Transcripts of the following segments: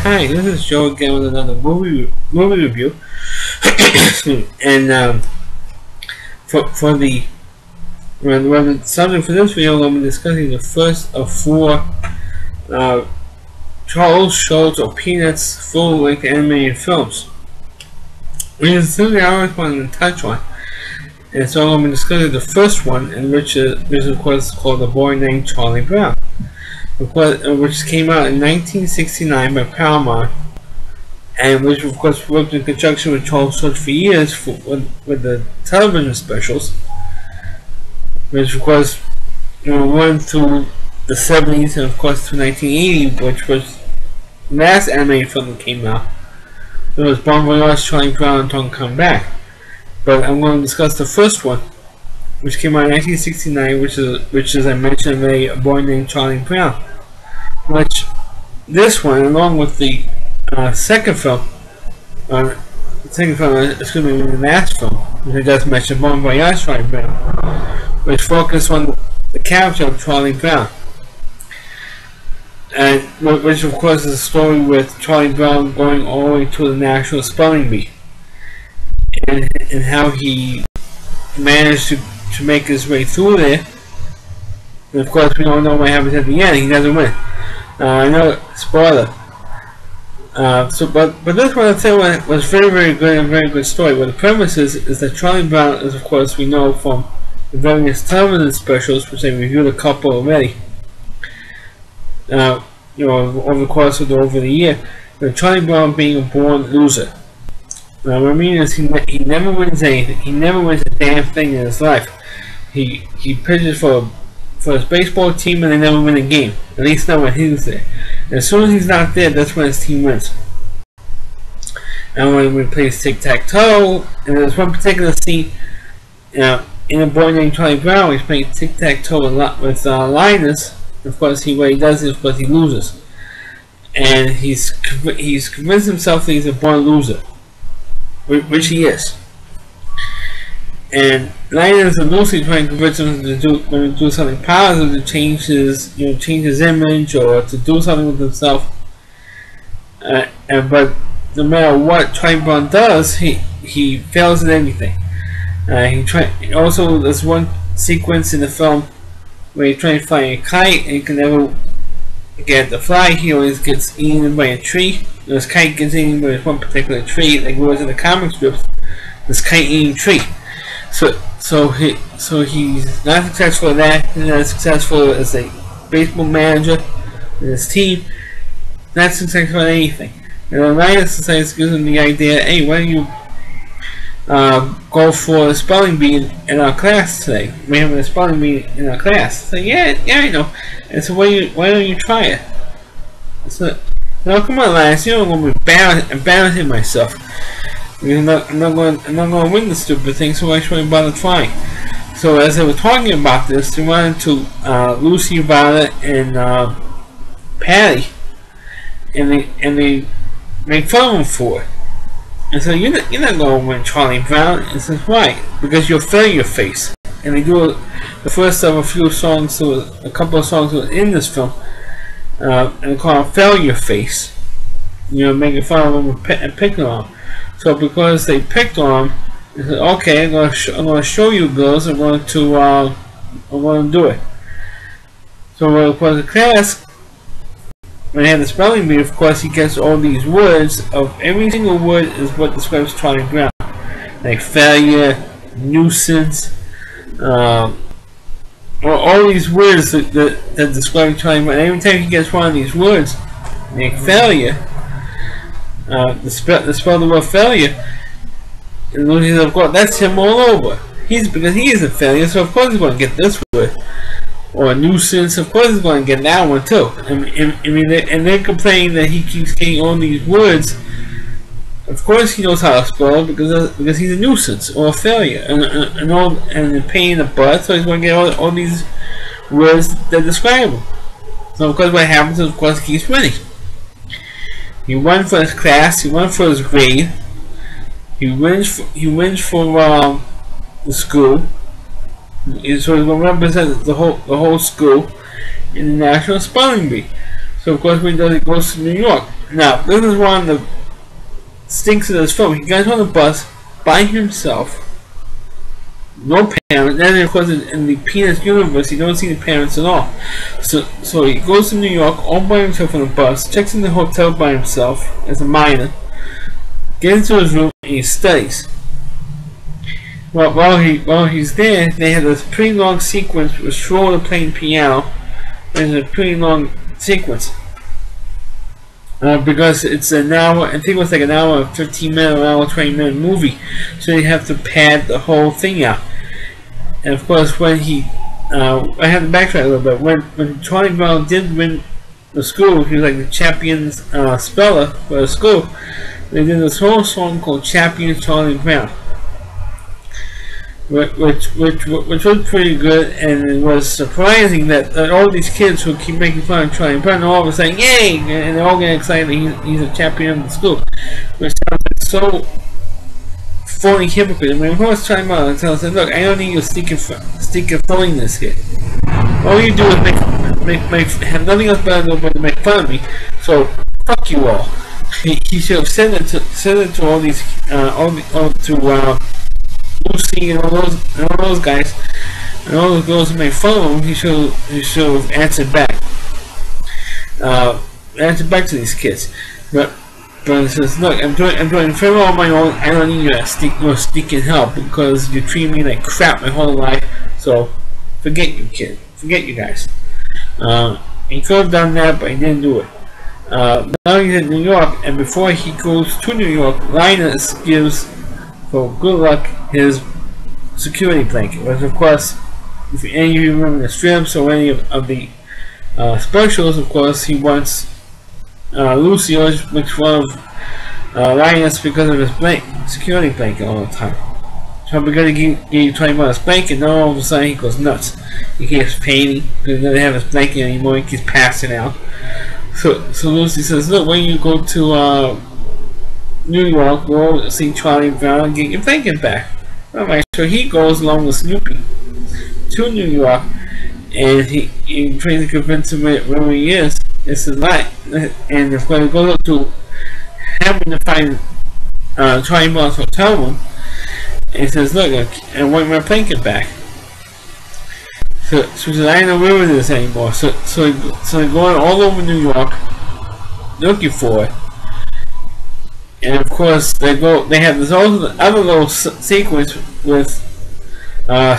Hi, this is Joe again with another movie review. And for the subject for this video, I'm discussing the first of four Charles shows or Peanuts full-length animated films, which is something I always wanted to touch on. And so I'm going to be discussing the first one, and which is of course called A Boy Named Trolley Bell, which came out in 1969 by Paramount, and which of course worked in conjunction with Charles Schulz for years with the television specials, which of course run through the 70s and of course to 1980, which was the last animated film that came out. It was Bon Voyage, Charlie Brown, and Don't Come Back. But I'm going to discuss the first one, which came out in 1969, which is I mentioned, A Boy Named Charlie Brown. Which this one, along with the second film, the last film, which I just mentioned, Bon Voyage, Charlie Brown, which focused on the character of Charlie Brown, and which of course is a story with Charlie Brown going all the way to the National Spelling Bee, and how he managed to make his way through there. And of course, we don't know what happens at the end. He doesn't win. I know, spoiler. But this one, I'd say, was very good and very good story. Well, the premise is that Charlie Brown is, of course, we know from the various television specials, which I reviewed a couple already. Over the course of over the year, Charlie Brown being a born loser. What I mean is he never wins anything. He never wins a damn thing in his life. He pitches for his baseball team and they never win a game. At least not when he's there. And as soon as he's not there, that's when his team wins. And when we play tic-tac-toe, and there's one particular scene in A Boy Named Charlie Brown, he's playing tic-tac-toe with Linus. Of course, what he does is, he loses. And he's convinced himself that he's a born loser, which he is. And Linus and Lucy trying to convince him to do something positive, to change his image, or to do something with himself. But no matter what Charlie Brown does, he fails at everything. Also, there's one sequence in the film where he's trying to fly a kite and he can never get to fly. He always gets eaten by a tree. This kite gets eaten by one particular tree, like it was in the comic strips. This kite-eating tree. So he's not successful at that. He's not successful as a baseball manager in his team. Not successful at anything. And then Linus decides, gives him the idea, hey, why don't you go for a spelling bee in our class today? We're having a spelling bee in our class. So yeah, I know. And so why don't you try it? So, no, come on, Linus. I'm going to be embarrassing myself. I'm not going to win the stupid thing, so why should I bother trying? So as they were talking about this, they wanted to Lucy, Violet, and Patty, and they make fun of him for it. And so you're not going to win, Charlie Brown. And says, why? Because you're failure face. And they do the first of a few songs, a couple of songs in this film, and they call him Failure Face. Making fun of him and picking on him. So because they picked on him, they said, okay, I'm going to show you girls. I'm going to do it. So for the class, when they had the spelling bee, of course, he gets all these words. Of every single word is what describes Charlie Brown, like failure, nuisance, all these words that describe Charlie Brown. And every time he gets one of these words, like failure, the spell the word failure, and Lucy says, of course, that's him all over. Because he is a failure, so of course he's going to get this word. Or nuisance, of course he's going to get that one too. And they're complaining that he keeps getting all these words. Of course he knows how to spell because he's a nuisance or a failure and a pain in the butt. So he's going to get all these words that describe him. So of course what happens is, of course, he keeps winning. He won for his class. He won for his grade. He wins for the school. So he's going to represent the whole school in the National Spelling Bee. So of course when he goes to New York, Now, this is one of the stinks of this film. He gets on the bus by himself, no parents. Then, of course, in the Peanuts universe, you don't see the parents at all. So he goes to New York all by himself on the bus, checks in the hotel by himself as a minor, gets into his room, and he studies. Well, while he's there, they have this pretty long sequence with Schroeder playing piano. It's a pretty long sequence. Because it's an hour, I think it was like an hour, 15-minute, or hour, 20-minute movie, so you have to pad the whole thing out. And of course, when he, I have to backtrack a little bit. When Trolley Bell did win the school, he was like the champion speller for the school. They did this whole song called "Champion Charlie Brown," which was pretty good, and it was surprising that all these kids who keep making fun of Charlie Brown all of a sudden, yay, and they're all getting excited that he's a champion of the school, which sounds like so phony hypocrite. I mean, who was Charlie Brown and tells him, look, I don't need you stinking fooling this kid. All you do is have nothing else better to do but to make fun of me, so fuck you all. He should have said it to all these, to Lucy and all those guys and all those girls who made fun of him. He should have answered back. Answered back to these kids. But he says, look, I'm doing very well on my own. I don't need your sneaking help because you treat me like crap my whole life. So forget you, kid. Forget you guys. He could have done that, but he didn't do it. Now he's in New York, and before he goes to New York, Linus gives, for good luck, his security blanket, which of course, if any of you remember the strips or any of the specials, of course, he wants Lucy always makes fun of Linus because of his security blanket all the time. So I'm going to give you 20 minutes blanket, and all of a sudden he goes nuts. He keeps painting because he doesn't have his blanket anymore. He keeps passing out. So Lucy says, look, when you go to New York, go see Trolley Bell and get your blanket back. Alright, so he goes along with Snoopy to New York, and he tries to convince him where he is. It's a lie, and if when he goes up to having to find Trolley Bell's hotel room, and he says, look, I want my blanket back. So she says, I don't know where it is anymore. So they're going all over New York looking for it. And of course, they have this other little sequence with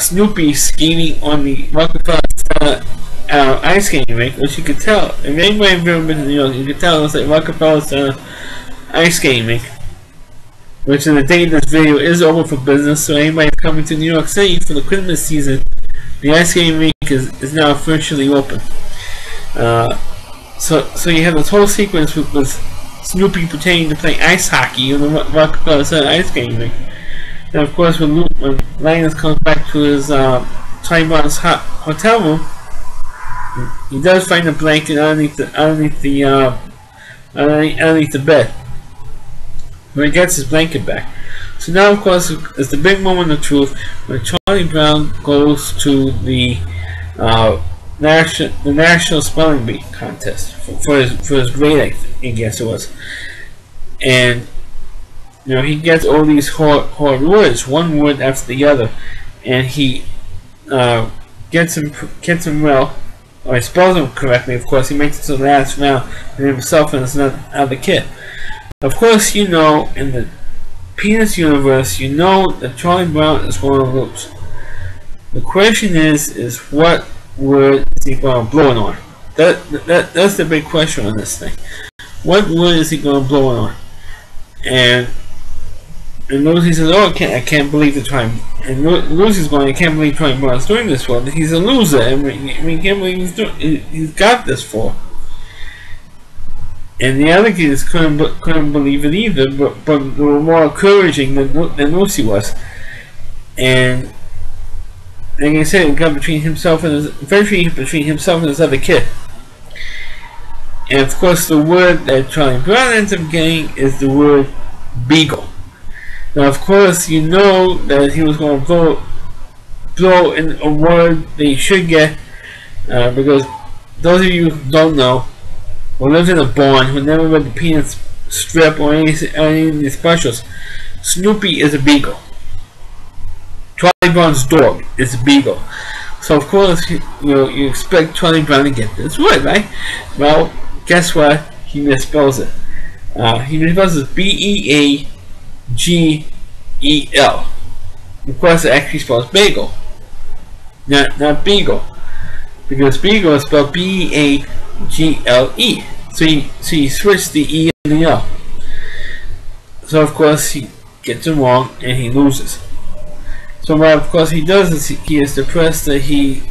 Snoopy skating on the Rockefeller Center ice skating rink, which you could tell. If anybody has ever been to New York, you could tell it's like Rockefeller Center ice skating rink. Which in the day this video is over for business, so anybody coming to New York City for the Christmas season, the ice skating rink is now officially open. So you have this whole sequence with Snoopy pretending to play ice hockey on the Rockefeller Center ice skating rink. And of course, when Linus comes back to his Trolley Bell's hotel room, he does find a blanket underneath the bed. When he gets his blanket back. So now, of course, it's the big moment of truth when Trolley Bell goes to the national spelling bee contest for his grade, I guess it was, and you know he gets all these hard words, one word after the other, and he gets him well, or he spells them correctly. Of course, he makes it to the last round, and himself and another kid. Of course, you know, in the Peanuts universe, you know that Trolley Bell is going to lose. The question is what word is he going to blow it on? That's the big question on this thing. What word is he going to blow it on? And Lucy says, "Oh, I can't believe the time." And Lucy's going, "I can't believe Trolley Bell is doing this for. He's a loser. I mean, can't believe he's got this for." And the other kids couldn't believe it either, but they were more encouraging than Lucy was. And like I said, it got eventually between himself and his other kid. And of course, the word that Trolley Bell ends up getting is the word beagle. Now, of course, you know that he was going to blow in a word that you should get, because those of you who don't know, or lives in a barn, who never read the Peanuts strip or any of the specials. Snoopy is a beagle. Trolley Brown's dog is a beagle. So of course, you expect Trolley Brown to get this right? Well, guess what? He misspells it. He misspells it B-E-A-G-E-L. Of course, it actually spells bagel, not beagle, because beagle is spelled B-E-A-G-L-E. So he switched the E and the L. So of course he gets it wrong and he loses. So what of course he does is he is depressed that he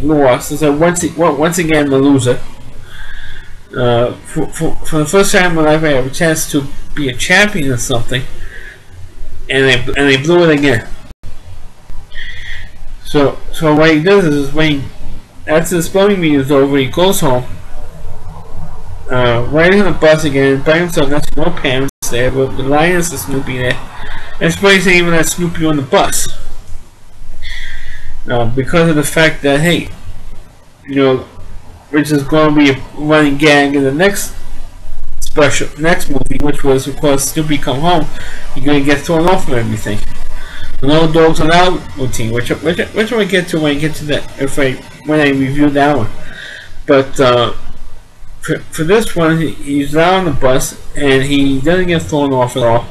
lost. So once again I'm a loser. For the first time in my life I have a chance to be a champion or something, and I blew it again. So what he does is when after the spelling bee is over, he goes home, riding on the bus again by himself. That's no parents there, but the Linus and Snoopy there. That's why he even had Snoopy on the bus, because of the fact that hey, which is going to be a running gag in the next movie, which was of course Snoopy come home, you're going to get thrown off of everything. No dogs allowed routine, which I get to when I get to that when I review that one. But for this one, he's out on the bus and he doesn't get thrown off at all.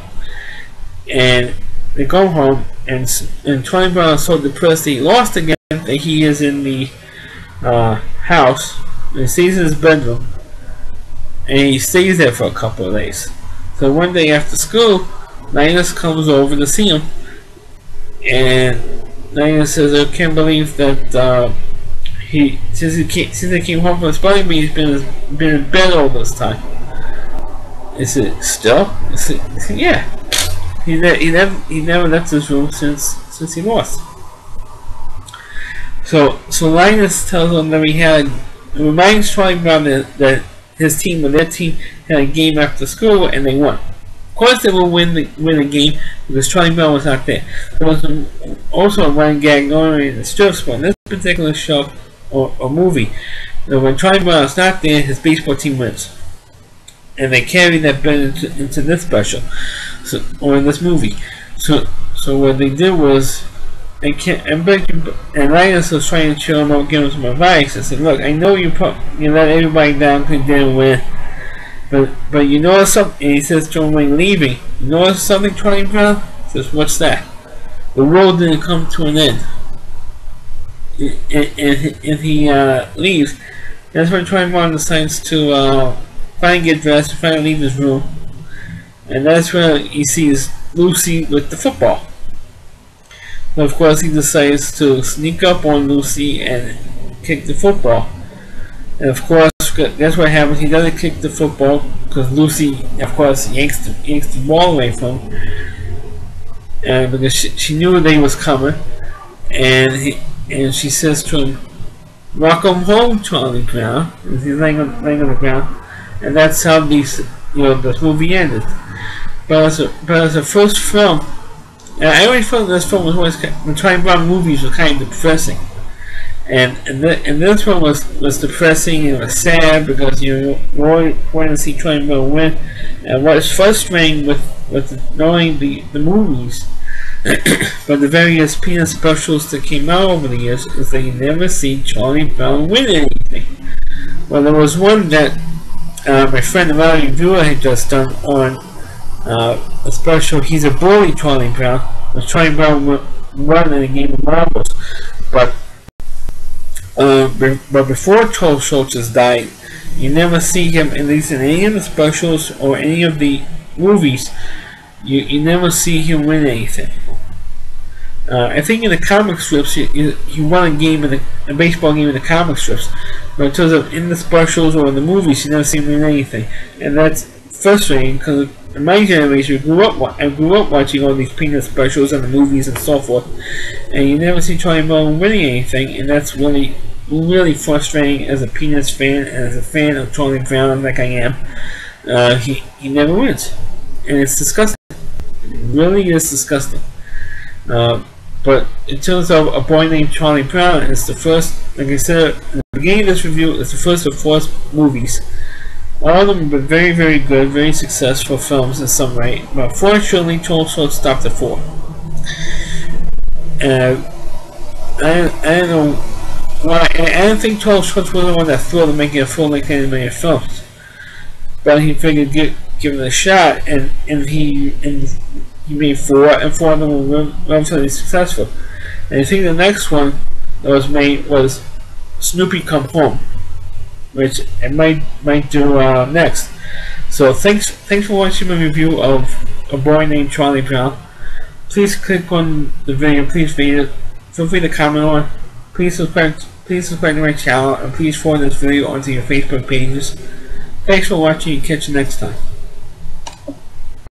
And they go home, and Trolley Brown is so depressed that he lost again that he is in the house. And he stays in his bedroom, and he stays there for a couple of days. So one day after school, Linus comes over to see him, and Linus says, "I can't believe that since he came home from the spelling bee, he's been in bed all this time." I said, "Still?" I said, "Yeah. He never left his room since he lost." So Linus tells him that reminds Trolley Brown that his team or their team had a game after school and they won. Of course they will win the game because Trolley Brown was not there. There was also a running gag going in the strips, but in this particular show or movie, when Trolley Brown is not there, his baseball team wins. And they carry that bet into this special, or in this movie. So what they did was, and Linus was trying to chill him out, give him some advice. I said, "Look, I know you let everybody down because you didn't win, but you know something." And he says to him when leaving, "You know something, Trolley Brown?" He says, "What's that?" The world didn't come to an end. And he leaves. That's when Trolley Brown decides to finally get dressed, finally leave his room, and that's when he sees Lucy with the football. So of course he decides to sneak up on Lucy and kick the football. And of course that's what happens. He doesn't kick the football because Lucy, of course, yanks the ball away from him, and because she knew that he was coming, and she says to him, "Welcome home, Trolley Brown." And he's laying on the ground. And that's how this movie ended. But as a first film, I always felt this film was always the Trolley Brown movies were kind of depressing, and this one was depressing and it was sad because you wanted to see Trolley Brown win. And what is frustrating with knowing the movies, but the various Peanut specials that came out over the years, is that you never see Trolley Brown win anything. Well, there was one that my friend Larry Viewer had just done on a special. He's a bully, Trolley Brown. Was Trolley Brown won in a game of marbles, but before Charles Schultz died, you never see him, at least in any of the specials or any of the movies. You never see him win anything. I think in the comic strips, he won a baseball game in the comic strips, but in terms of in the specials or in the movies, you never see him win anything, and that's frustrating because in my generation, I grew up watching all these Peanut specials and the movies and so forth, and you never see Trolley Brown winning anything, and that's really, really frustrating as a Peanuts fan and as a fan of Trolley Brown like I am. He never wins, and it's disgusting. It really is disgusting. But in terms of A Boy Named Trolley Brown, it's the first, like I said in the beginning of this review, it's the first of 4 movies All of them have been very, very good, very successful films in some way. But fortunately, Troll Short stopped at 4. And I don't know why. I don't think Troll Short was the one that thrilled to making a full-length animated film. But he figured give it a shot, and he made 4, and 4 of them were relatively successful. And I think the next one that was made was Snoopy Come Home, which I might do next. So thanks for watching my review of A Boy Named Trolley Bell. Please click on the video. Please read it. Feel free to comment on it. Please subscribe to my channel, and please forward this video onto your Facebook pages. Thanks for watching, and catch you next time.